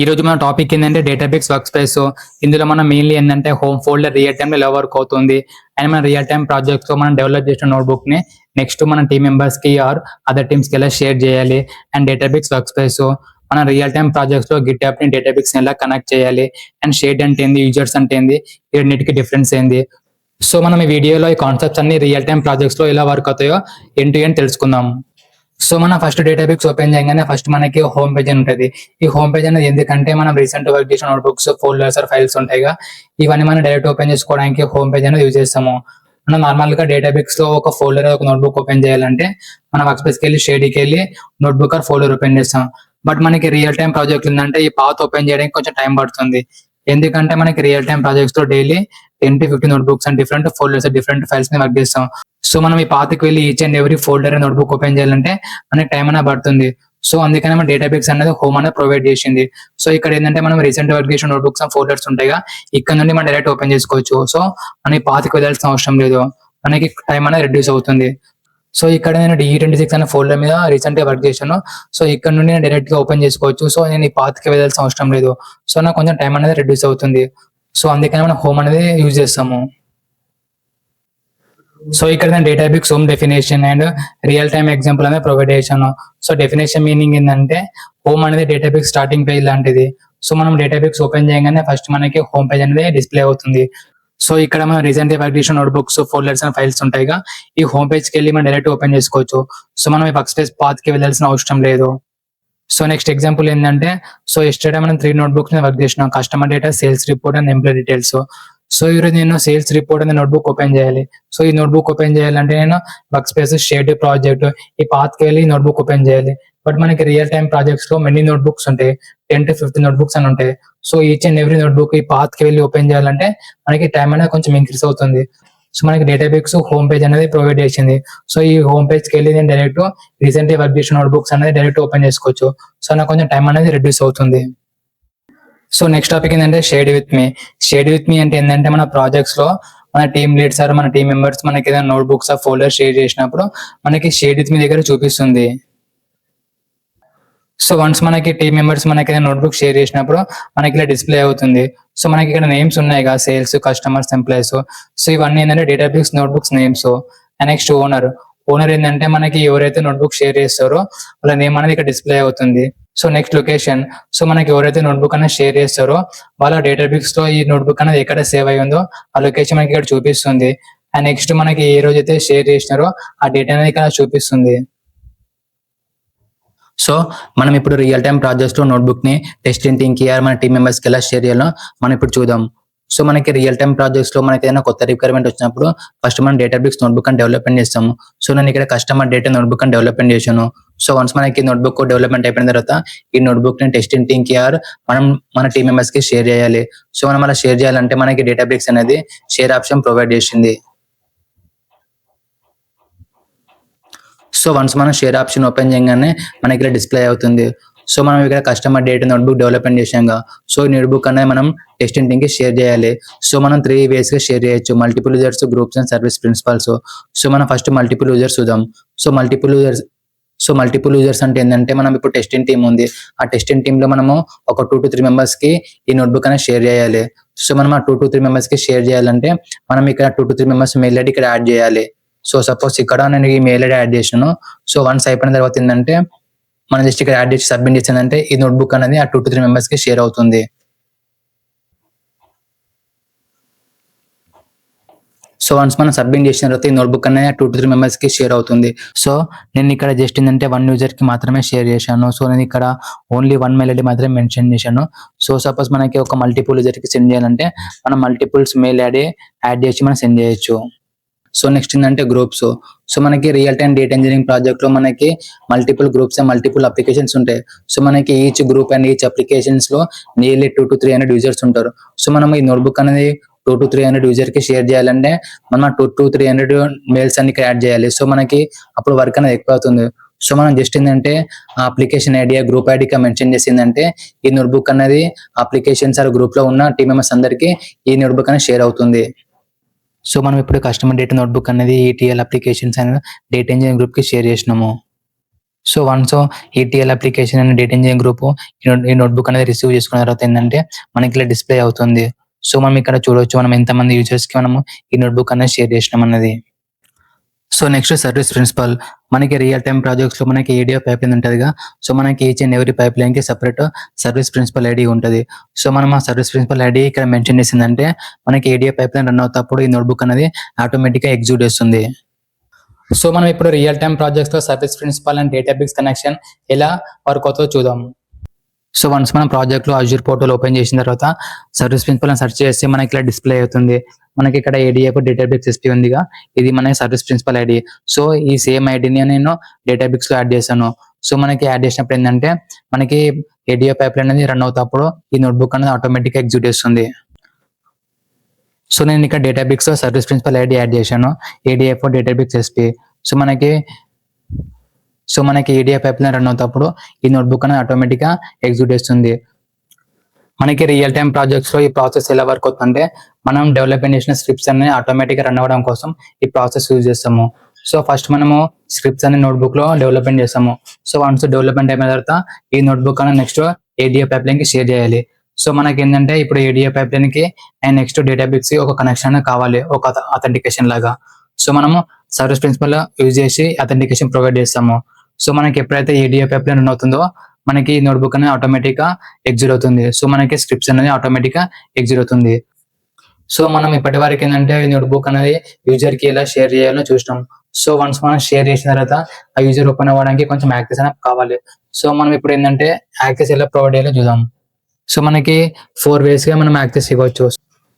ఈ రోజు మన టాపిక్ ఏంటంటే డేటాబేస్ వర్క్ స్పేస్. ఇందులో మనం మెయిన్లీ ఏంటంటే హోమ్ ఫోల్డర్ రియల్ టైమ్ లో ఎలా వర్క్ అవుతుంది అండ్ మన రియల్ టైమ్ ప్రాజెక్ట్స్ లో మనం డెవలప్ చేసిన నోట్బుక్ ని నెక్స్ట్ మన టీమ్ మెంబర్స్ కి ఆర్ అదర్ టీమ్స్ కి ఎలా షేర్ చేయాలి అండ్ డేటాబేస్ వర్క్ స్పేస్ మన రియల్ టైమ్ ప్రాజెక్ట్స్ లో గిట్ యాప్ ని డేటాబేస్ ఎలా కనెక్ట్ చేయాలి అండ్ షేడ్ అంటే ఏంది, యూజర్స్ అంటే ఏంది, ఈ రెండింటికి డిఫరెన్స్ ఏంది. సో మనం ఈ వీడియోలో ఈ కాన్సెప్ట్స్ అన్ని రియల్ టైమ్ ప్రాజెక్ట్స్ లో ఎలా వర్క్ అవుతాయో ఎండ్ టు ఎండ్ తెలుసుకుందాం. సో మనం ఫస్ట్ డేటాబేస్ ఓపెన్ చేయగానే ఫస్ట్ మనకి హోమ్ పేజ్ అని ఉంటుంది. ఈ హోమ్ పేజ్ అనేది ఎందుకంటే మనం రీసెంట్ వర్క్ చేసిన నోట్బుక్స్, ఫోల్డర్స్, ఫైల్స్ ఉంటాయిగా, ఇవన్నీ మనం డైరెక్ట్ ఓపెన్ చేసుకోవడానికి హోమ్ పేజ్ అనేది యూజ్ చేస్తాము. మనం నార్మల్ గా డేటాబేస్ లో ఒక ఫోల్డర్, ఒక నోట్బుక్ ఓపెన్ చేయాలంటే మనం వర్క్ స్పేస్కి వెళ్ళి షేడ్కి వెళ్ళి నోట్బుక్ ఆర్ ఫోల్డర్ ఓపెన్ చేస్తాం. బట్ మనకి రియల్ టైమ్ ప్రాజెక్ట్ ఉందంటే ఈ పాత్ ఓపెన్ చేయడానికి కొంచెం టైం పడుతుంది. ఎందుకంటే మనకి రియల్ టైమ్ ప్రాజెక్ట్స్ లో daily 10 to 15 notebooks and different folders, different files ని వర్క్ చేస్తాం. సో మనం ఈ పాతకి వెళ్ళి each and every folder and notebook open చేయాలంటే మనకి టైం అనేది పడుతుంది. సో అందుకని మన డేటాబేస్ అనేది హోమ్ అనేది ప్రొవైడ్ చేసింది. సో ఇక్కడ ఏంటంటే మనం రీసెంట్ వర్క్ చేసిన నోట్బుక్స్ అండ్ ఫోల్డర్స్ ఉంటాయిగా, ఇక్కడ నుండి మనం డైరెక్ట్ ఓపెన్ చేసుకోవచ్చు. సో మనం ఈ పాతకి వెళ్ళాల్సిన అవసరం లేదు, మనకి టైం అనేది రెడ్యూస్ అవుతుంది. సో ఇక్కడ నేను D26 అనే ఫోల్డర్ మీద రీసెంట్ గా వర్క్ చేశాను. సో ఇక్కడ నుండి నేను డైరెక్ట్ గా ఓపెన్ చేసుకోవచ్చు. సో నేను ఈ పాత్కి వెళ్ళాల్సిన అవసరం లేదు. సో నాకు కొంచెం టైం అనేది రెడ్యూస్ అవుతుంది. సో అందుకని మనం హోమ్ అనేది యూజ్ చేస్తాము. సో ఇక్కడ నేను database home definition and real time example అనేది ప్రొవైడ్ చేశాను. సో డెఫినేషన్ మీనింగ్ ఏంటంటే హోమ్ అనేది డేటాబేస్ స్టార్టింగ్ పేజ్ లాంటిది. సో మనం డేటాబేస్ ఓపెన్ చేయగానే ఫస్ట్ మనకి హోమ్ పేజ్ అనేది డిస్ప్లే అవుతుంది. సో ఇక్కడ మనం రీసెంట్ వర్క్ చేసిన నోట్బుక్స్, ఫోల్డర్స్ అండ్ ఫైల్స్ ఉంటాయిగా, ఈ హోమ్ పేజ్ కి వెళ్ళి మనం డైరెక్ట్ ఓపెన్ చేసుకోవచ్చు. సో మనం ఈ వర్క్ స్పేస్ పాత్ కి వెళ్ళాల్సిన అవసరం లేదు. సో నెక్స్ట్ ఎగ్జాంపుల్ ఏంటంటే, సో ఎస్టర్డే మనం 3 నోట్బుక్స్ వర్క్ చేసినాం, customer data, sales report and employee details. So ఈరోజు నేను సేల్స్ రిపోర్ట్ అనే నోట్బుక్ ఓపెన్ చేయాలి. సో ఈ నోట్బుక్ ఓపెన్ చేయాలంటే నేను వర్క్ స్పేస్, షేడ్, ప్రాజెక్ట్, ఈ పాత్ కి వెళ్ళి నోట్బుక్ ఓపెన్ చేయాలి. బట్ మనకి రియల్ టైమ్ ప్రాజెక్ట్స్ లో మెనీ నోట్బుక్స్ ఉంటాయి, 10 to 15 నోట్బుక్స్ అని ఉంటాయి. So each and every notebook ఈ పాత్ కి వెళ్ళి ఓపెన్ చేయాలంటే మనకి టైం అనేది కొంచెం ఇంక్రీస్ అవుతుంది. సో మనకి డేటాబేస్ హోమ్ పేజ్ అనేది ప్రొవైడ్ చేసింది. సో ఈ హోమ్ పేజ్ కి వెళ్ళి నేను డైరెక్ట్ రీసెంట్ వర్క్ చేసిన నోట్బుక్స్ అనేది డైరెక్ట్ ఓపెన్ చేసుకోవచ్చు. సో నాకు కొంచెం టైం అనేది రెడ్యూస్ అవుతుంది. సో నెక్స్ట్ టాపిక్ ఏంటంటే shared with me. Shared with me అంటే ఏంటంటే మన ప్రాజెక్ట్స్ లో మన టీమ్ లీడ్స్ ఆర్ మన టీమ్ మెంబర్స్ మనకి ఏదైనా నోట్బుక్స్ ఆ ఫోల్డర్ షేర్ చేసినప్పుడు మనకి షేడ్ విత్ మీ దగ్గర చూపిస్తుంది. సో వన్స్ మనకి టీమ్ మెంబర్స్ మనకి ఏదైనా నోట్బుక్ షేర్ చేసినప్పుడు మనకి ఇలా డిస్ప్లే అవుతుంది. సో మనకి ఇక్కడ నేమ్స్ ఉన్నాయి కదా, సేల్స్, కస్టమర్స్, ఎంప్లాయీస్. సో ఇవన్నీ ఏంటంటే database notebooks names. Next owner. Owner ఏంటంటే మనకి ఎవరైతే నోట్బుక్ షేర్ చేస్తారో వాళ్ళ నేమ్ అనేది ఇక్కడ డిస్ప్లే అవుతుంది. So next location. సో మనకి ఎవరైతే నోట్బుక్ అనేది షేర్ చేస్తారో వాళ్ళ డేటాబేస్ లో ఈ నోట్బుక్ అనేది ఎక్కడ సేవ్ అయి ఉందో ఆ లొకేషన్ మనకి ఇక్కడ చూపిస్తుంది. అండ్ నెక్స్ట్ మనకి ఏ రోజు అయితే షేర్ చేసినారో ఆ డేటా అనేది ఇక్కడ చూపిస్తుంది. సో మనం ఇప్పుడు రియల్ టైమ్ ప్రాజెక్ట్స్ లో నోట్బుక్ ని టెస్టింగ్ టీమ్ కి మన టీమ్ మెంబర్స్ కి ఎలా షేర్ చేయాలో మనం ఇప్పుడు చూద్దాం. సో మనకి రియల్ టైమ్ ప్రాజెక్ట్స్ లో మనకి ఏదైనా కొత్త రిక్వైర్మెంట్ వచ్చినప్పుడు ఫస్ట్ మనం డేటాబేస్ నోట్బుక్ అని డెవలప్మెంట్ చేస్తాము. సో నేను ఇక్కడ కస్టమర్ డేటా నోట్బుక్ అని డెవలప్మెంట్ చేశాను. సో వన్స్ మనకి నోట్బుక్ డెవలప్మెంట్ అయిపోయిన తర్వాత ఈ నోట్బుక్ ని టెస్టింగ్ టీమ్ కి మనం మన టీమ్ మెంబర్స్ కి షేర్ చేయాలి. సో మనం అలా షేర్ చేయాలంటే మనకి డేటాబేస్ అనేది షేర్ ఆప్షన్ ప్రొవైడ్ చేసింది. సో వన్స్ మనం షేర్ ఆప్షన్ ఓపెన్ చేయగానే మనకి ఇలా డిస్ప్లే అవుతుంది. సో మనం ఇక్కడ కస్టమర్ డేటా నోట్బుక్ డెవలప్మెంట్ చేసాం. సో ఈ నోట్బుక్ అనేది మనం టెస్టింగ్ టీమ్ కి షేర్ చేయాలి. సో మనం 3 ways గా షేర్ చేయొచ్చు: multiple users, groups and service principals. So మనం ఫస్ట్ మల్టిపుల్ యూజర్స్ చూద్దాం. సో మల్టిపుల్ యూజర్స్ అంటే ఏంటంటే మనం ఇప్పుడు టెస్టింగ్ టీమ్ ఉంది, ఆ టెస్టింగ్ టీమ్ లో మనము ఒక 2 to 3 మెంబర్స్ కి ఈ నోట్బుక్ అనేది షేర్ చేయాలి. సో మనం ఆ 2 to 3 మెంబర్స్ కి షేర్ చేయాలంటే మనం ఇక్కడ 2 to 3 మెంబర్స్ మెయిల్ ఐడి ఇక్కడ యాడ్ చేయాలి. సో సపోజ్ ఇక్కడ నేను ఈ మెయిల్ ఐడి యాడ్ చేసాను. సో వన్స్ అయిపోయిన తర్వాత ఏంటంటే మనం జస్ట్ ఇక్కడ యాడ్ చేసి సబ్మిట్ చేసానంటే ఈ నోట్బుక్ అనేది ఆ 2 to 3 మెంబర్స్ కి షేర్ అవుతుంది. సో వన్స్ మనం సబ్మిట్ చేసిన తర్వాత ఈ నోట్బుక్ అనేది 2 to 3 మెంబర్స్ కి షేర్ అవుతుంది. సో నేను ఇక్కడ జస్ట్ ఏంటంటే 1 యూజర్ కి మాత్రమే షేర్ చేశాను. సో నేను ఇక్కడ ఓన్లీ 1 మెయిల్ ఐడి మాత్రమే మెన్షన్ చేశాను. సో సపోజ్ మనకి ఒక మల్టిపుల్ యూజర్ కి సెండ్ చేయాలంటే మనం మల్టిపుల్స్ మెయిల్ ఐడి యాడ్ చేసి మనం సెండ్ చేయొచ్చు. సో నెక్స్ట్ ఏంటంటే గ్రూప్స్. సో మనకి real time data engineering project లో మనకి multiple groups and multiple applications ఉంటాయి. సో మనకి each group and each applications లో నియర్లీ 2 to 300 యూజర్స్ ఉంటారు. సో మనం ఈ నోట్బుక్ అనేది 2 to 300 యూజర్ కి షేర్ చేయాలంటే మనం 2 to 300 మెయిల్స్ అన్ని యాడ్ చేయాలి. సో మనకి అప్పుడు వర్క్ అనేది ఎక్కువ అవుతుంది. సో మనం జస్ట్ ఏంటంటే ఆ అప్లికేషన్ ఐడియా, గ్రూప్ ఐడిగా మెన్షన్ చేసిందంటే ఈ నోట్బుక్ అనేది అప్లికేషన్స్ ఆర్ గ్రూప్ లో ఉన్న టీమ్ మెంబర్స్ అందరికి ఈ నోట్బుక్ అనేది షేర్ అవుతుంది. సో మనం ఇప్పుడు కస్టమర్ డేటా నోట్బుక్ అనేది ETL applications and data engineering group కి షేర్ చేసినాము. So once ETL application and data engineering group ఈ నోట్బుక్ అనేది రిసీవ్ చేసుకున్న తర్వాత ఏంటంటే మనకి ఇలా డిస్ప్లే అవుతుంది. సో మనం ఇక్కడ చూడొచ్చు మనం ఎంతమంది యూజర్స్ కి మనము ఈ నోట్బుక్ అనేది షేర్ చేసినాం అన్నది. So next service principal. మనకి రియల్ టైమ్ ప్రాజెక్ట్స్ లో మనకి ఏడియో పైప్ లైన్ ఉంటుందిగా. సో మనకి each and every pipeline కి సెపరేట్ సర్వీస్ ప్రిన్సిపల్ ఐడి ఉంటుంది. సో మనం ఆ సర్వీస్ ప్రిన్సిపల్ ఐడి ఇక్కడ మెన్షన్ చేసిందంటే మనకి ఏడియో పైప్ లైన్ రన్ అవుతప్పుడు ఈ నోట్బుక్ అనేది ఆటోమేటిక్ గా ఎగ్జిక్యూట్ చేస్తుంది. సో మనం ఇప్పుడు రియల్ టైమ్ ప్రాజెక్ట్స్ లో service principal and database connection ఎలా వర్క్ అవుతుందో చూద్దాం. సో వన్స్ మనం ప్రాజెక్ట్ లో అజూర్ పోర్టల్ ఓపెన్ చేసిన తర్వాత సర్వీస్ ప్రిన్సిపల్ సెర్చ్ చేస్తే మనకి ఇలా డిస్ప్లే అవుతుంది. మనకి ఇక్కడ ఏడిఎఫ్ డేటాబేస్ ఎస్పీ ఉందిగా, ఇది మన సర్వీస్ ప్రిన్సిపల్ ఐడి. సో ఈ సేమ్ ఐడిని నేను డేటాబేస్ లో యాడ్ చేశాను. సో మనకి యాడ్ చేసినప్పుడు ఏంటంటే మనకి ఏడిఎఫ్ పైప్ లైన్ అనేది రన్ అవుతప్పుడు ఈ నోట్బుక్ అనేది ఆటోమేటిక్ గా ఎగ్జిక్యూట్ చేస్తుంది. సో నేను ఇక్కడ డేటాబేస్ లో సర్వీస్ ప్రిన్సిపల్ ఐడి యాడ్ చేశాను, ఏడిఎఫ్ డేటాబేస్ ఎస్పీ. సో మనకి ఏడిఎఫ్ పైప్ లైన్ రన్ అవుతప్పుడు ఈ నోట్బుక్ అనేది ఆటోమేటిక్ గా ఎగ్జిక్యూట్ చేస్తుంది. మనకి రియల్ టైమ్ ప్రాజెక్ట్స్ లో ఈ ప్రాసెస్ ఎలా వర్క్ అవుతుందంటే మనం డెవలప్మెంట్ చేసిన స్క్రిప్ట్స్ అన్ని ఆటోమేటిక్ గా రన్ అవ్వడం కోసం ఈ ప్రాసెస్ యూజ్ చేస్తాము. సో ఫస్ట్ మనము స్క్రిప్ట్స్ అన్ని నోట్బుక్ లో డెవలప్మెంట్ చేస్తాము. సో వన్స్ డెవలప్మెంట్ అయిన తర్వాత ఈ నోట్బుక్ అనేది నెక్స్ట్ ఏడిఎఫ్ పైప్ లైన్ కి షేర్ చేయాలి. సో మనకి ఏంటంటే ఇప్పుడు ఏడిఎఫ్ పైప్ లైన్ కి అండ్ నెక్స్ట్ డేటాబేస్ కి ఒక కనెక్షన్ కావాలి, ఒక అథెంటికేషన్ లాగా. సో మనము సర్వీస్ ప్రిన్సిపల్ యూజ్ చేసి అథెంటికేషన్ ప్రొవైడ్ చేస్తాము. సో మనకి ఎప్పుడైతే ఏడిఎఫ్ పైప్ లైన్ రన్ అవుతుందో మనకి ఈ నోట్బుక్ అనేది ఆటోమేటిక్ గా ఎగ్జిక్యూట్ అవుతుంది. సో మనకి స్క్రిప్ట్స్ అనేది ఆటోమేటిక్ గా ఎగ్జిక్యూట్ అవుతుంది. సో మనం ఇప్పటి వరకు ఏంటంటే ఈ నోట్బుక్ అనేది యూజర్ కి ఎలా షేర్ చేయాలో చూసినాం. సో వన్స్ మనం షేర్ చేసిన తర్వాత ఆ యూజర్ ఓపెన్ అవ్వడానికి కొంచెం యాక్సెస్ అనేది కావాలి. సో మనం ఇప్పుడు ఏంటంటే యాక్సెస్ ఎలా ప్రొవైడ్ చేయాలో చూద్దాం. సో మనకి 4 ways గా మనం యాక్సెస్ ఇవ్వచ్చు.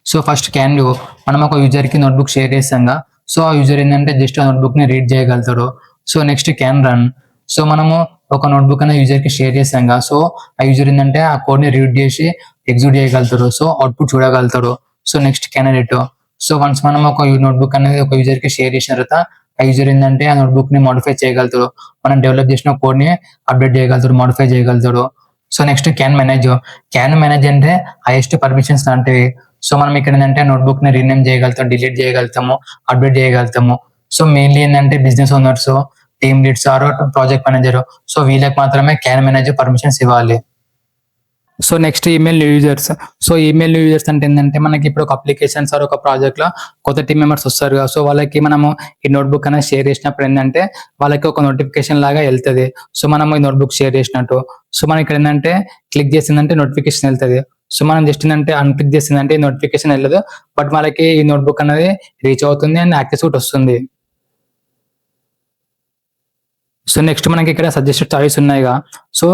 సో ఫస్ట్ క్యాన్ యూ, మనం ఒక యూజర్ కి నోట్బుక్ షేర్ చేస్తాంగా. సో ఆ యూజర్ ఏంటంటే జస్ట్ ఆ నోట్బుక్ ని రీడ్ చేయగలుగుతాడు. So next can run. So మనము ఒక నోట్బుక్ అనేది యూజర్ కి షేర్ చేస్తాంగా. సో ఆ యూజర్ ఏంటంటే ఆ కోడ్ ని రీడ్ చేసి ఎగ్జిక్యూట్ చేయగలుగుతాడు. సో అవుట్పుట్ చూడగలుగుతాడు. So next can edit. So once మనం ఒక నోట్బుక్ అనేది ఒక యూజర్ కి షేర్ చేసిన తర్వాత ఆ యూజర్ ఏంటంటే ఆ నోట్బుక్ ని మోడిఫై చేయగలుగుతాడు. మనం డెవలప్ చేసిన కోడ్ ని అప్డేట్ చేయగలుగుతాడు, మోడిఫై చేయగలుగుతాడు. So next can manage. Can manage అంటే హైయెస్ట్ పర్మిషన్స్ లాంటివి. సో మనం ఇక్కడ ఏంటంటే నోట్బుక్ ని రీనేమ్ చేయగలుగుతాం, డిలీట్ చేయగలుగుతాము, అప్డేట్ చేయగలుగుతాము. సో మెయిన్లీ ఏంటంటే business owners, team leads or project manager, so వీళ్ళకి మాత్రమే క్యాన్ మేనేజర్ పర్మిషన్స్ ఇవ్వాలి. So next email users. So email users అంటే ఏంటంటే మనకి ఇప్పుడు ఒక అప్లికేషన్స్ ఆర్ ఒక ప్రాజెక్ట్ లో కొత్త టీమ్ మెంబర్స్ వస్తారు కదా. సో వాళ్ళకి మనము ఈ నోట్బుక్ అనేది షేర్ చేసినప్పుడు ఏంటంటే వాళ్ళకి ఒక నోటిఫికేషన్ లాగా వెళ్తుంది. సో మనం ఈ నోట్బుక్ షేర్ చేసినట్టు. సో మనం ఇక్కడ ఏంటంటే క్లిక్ చేసిందంటే నోటిఫికేషన్ వెళ్తుంది. సో మనం జస్ట్ ఏంటంటే అన్క్లిక్ చేసిందంటే నోటిఫికేషన్ వెళ్ళదు, బట్ వాళ్ళకి ఈ నోట్బుక్ అనేది రీచ్ అవుతుంది అండ్ యాక్సెస్ కూడా వస్తుంది. సో నెక్స్ట్ మనకి ఇక్కడ సజెస్టెడ్ చాయిస్ ఉన్నాయిగా. సో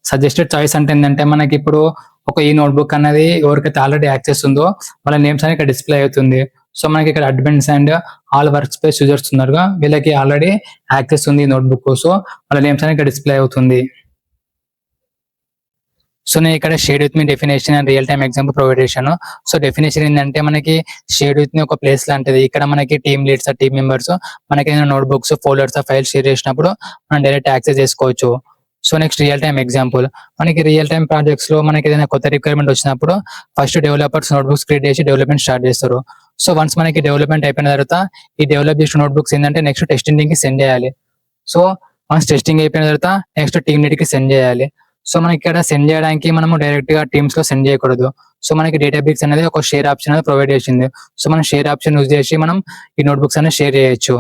సజెస్టెడ్ చాయిస్ అంటే ఏంటంటే మనకి ఇప్పుడు ఒక ఈ నోట్బుక్ అనేది ఎవరికైతే ఆల్రెడీ యాక్సెస్ ఉందో వాళ్ళ నేమ్స్ అనేది ఇక్కడ డిస్ప్లే అవుతుంది. సో మనకి ఇక్కడ admins and all work space users ఉన్నారుగా, వీళ్ళకి ఆల్రెడీ యాక్సెస్ ఉంది ఈ నోట్బుక్. సో వాళ్ళ నేమ్స్ అనేది ఇక్కడ డిస్ప్లే అవుతుంది. సో నేను ఇక్కడ shade with me definition and real time example provide చేశాను. సో డెఫినేషన్ ఏంటంటే మనకి షేడ్ విత్ మీ ఒక ప్లేస్ లాంటిది. ఇక్కడ మనకి టీమ్ లీడ్స్, టీమ్ మెంబర్స్ మనకి note books, folders, files share చేసినప్పుడు మనం డైరెక్ట్ యాక్సెస్ చేసుకోవచ్చు. So next real time example. మనకి రియల్ టైమ్ ప్రాజెక్ట్స్ లో మనకి ఏదైనా కొత్త రిక్వైర్మెంట్ వచ్చినప్పుడు ఫస్ట్ డెవలపర్స్ నోట్బుక్స్ క్రియేట్ చేసి డెవలప్మెంట్ స్టార్ట్ చేస్తారు. సో వన్స్ మనకి డెవలప్మెంట్ అయిపోయిన తర్వాత ఈ డెవలప్ చేసిన నోట్బుక్స్ ఏంటంటే నెక్స్ట్ టెస్టింగ్ కి సెండ్ చేయాలి. సో వన్స్ టెస్టింగ్ అయిపోయిన తర్వాత నెక్స్ట్ టీమ్ లీడ్ కి సెండ్ చేయాలి. సో మనకి ఇక్కడ సెండ్ చేయడానికి మనము డైరెక్ట్ గా టీమ్స్ లో సెండ్ చేయకూడదు. సో మనకి డేటాబేస్ అనేది ఒక షేర్ ఆప్షన్ అనేది ప్రొవైడ్ చేసింది. సో మనం షేర్ ఆప్షన్ యూజ్ చేసి మనం ఈ నోట్బుక్స్ అనేది షేర్ చేయొచ్చు.